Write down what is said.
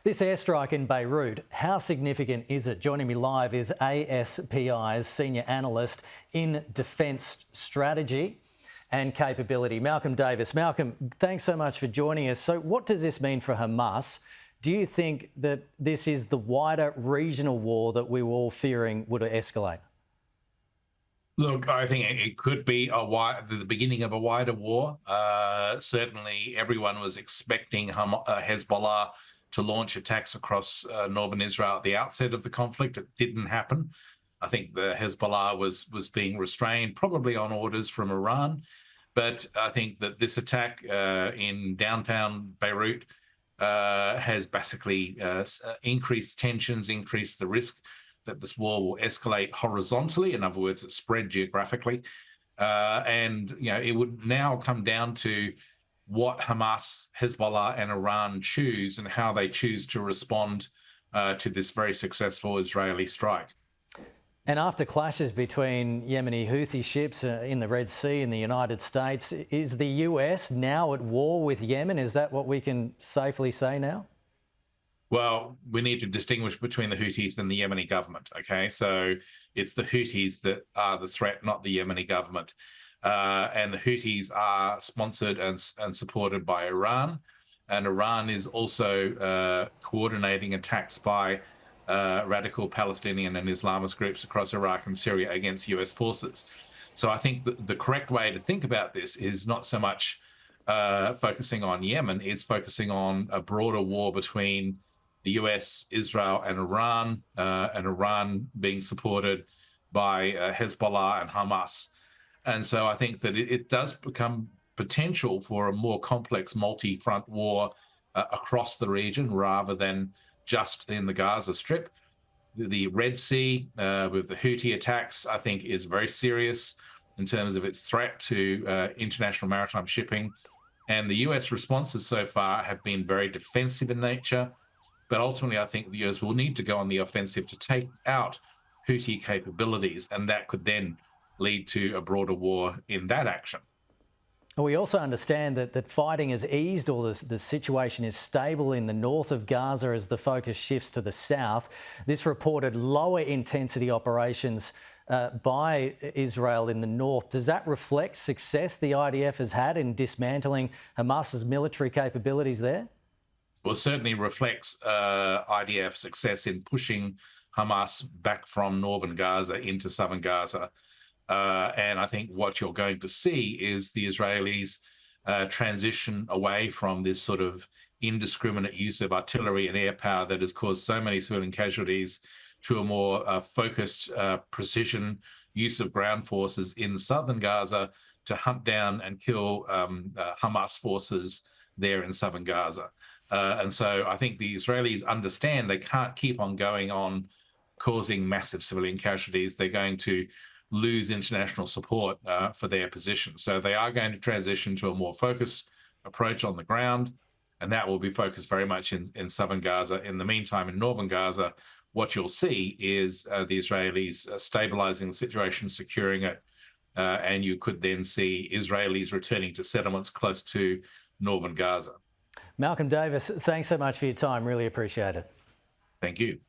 This airstrike in Beirut, how significant is it? Joining me live is ASPI's Senior Analyst in Defence Strategy and Capability, Malcolm Davis. Malcolm, thanks so much for joining us. So what does this mean for Hamas? Do you think that this is the wider regional war that we were all fearing would escalate? Look, I think it could be the beginning of a wider war. Certainly, everyone was expecting Hezbollah to launch attacks across northern Israel at the outset of the conflict. It didn't happen. I think the Hezbollah was being restrained, probably on orders from Iran. But I think that this attack in downtown Beirut has basically increased tensions, increased the risk that this war will escalate horizontally. In other words, it's spread geographically. And it would now come down to what Hamas, Hezbollah and Iran choose and how they choose to respond to this very successful Israeli strike. And after clashes between Yemeni Houthi ships in the Red Sea in the United States, is the US now at war with Yemen? Is that what we can safely say now? Well, we need to distinguish between the Houthis and the Yemeni government, okay? So it's the Houthis that are the threat, not the Yemeni government. And the Houthis are sponsored and supported by Iran. And Iran is also coordinating attacks by radical Palestinian and Islamist groups across Iraq and Syria against US forces. So I think the correct way to think about this is not so much focusing on Yemen, it's focusing on a broader war between the US, Israel and Iran being supported by Hezbollah and Hamas. And so I think that it does become potential for a more complex multi-front war across the region rather than just in the Gaza Strip. The Red Sea with the Houthi attacks, I think, is very serious in terms of its threat to international maritime shipping. And the US responses so far have been very defensive in nature. But ultimately, I think the US will need to go on the offensive to take out Houthi capabilities, and that could then lead to a broader war in that action. We also understand that fighting has eased, or the situation is stable in the north of Gaza as the focus shifts to the south. This reported lower intensity operations by Israel in the north. Does that reflect success the IDF has had in dismantling Hamas's military capabilities there? Well, it certainly reflects IDF success in pushing Hamas back from northern Gaza into southern Gaza. And I think what you're going to see is the Israelis transition away from this sort of indiscriminate use of artillery and air power that has caused so many civilian casualties to a more focused precision use of ground forces in southern Gaza to hunt down and kill Hamas forces there in southern Gaza. And so I think the Israelis understand they can't keep on going on causing massive civilian casualties. They're going to lose international support for their position. So they are going to transition to a more focused approach on the ground, and that will be focused very much in southern Gaza. In the meantime, in northern Gaza, what you'll see is the Israelis stabilizing the situation, securing it, and you could then see Israelis returning to settlements close to northern Gaza. Malcolm Davis, thanks so much for your time. Really appreciate it. Thank you.